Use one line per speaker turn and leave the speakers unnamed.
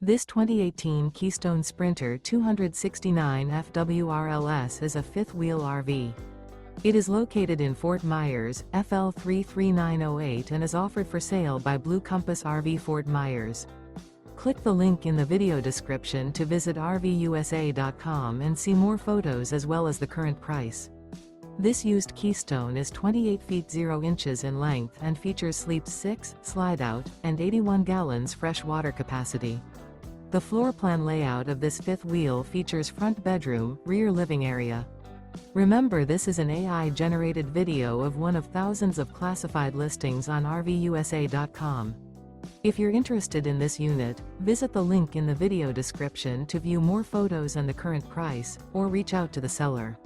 This 2018 Keystone Sprinter 269 FWRLS is a fifth-wheel RV. It is located in Fort Myers, FL 33908 and is offered for sale by Blue Compass RV Fort Myers. Click the link in the video description to visit RVUSA.com and see more photos as well as the current price. This used Keystone is 28 feet 0 inches in length and features sleeps 6, slide-out, and 81 gallons fresh water capacity. The floor plan layout of this fifth wheel features front bedroom, rear living area. Remember, this is an AI-generated video of one of thousands of classified listings on RVUSA.com. If you're interested in this unit, visit the link in the video description to view more photos and the current price, or reach out to the seller.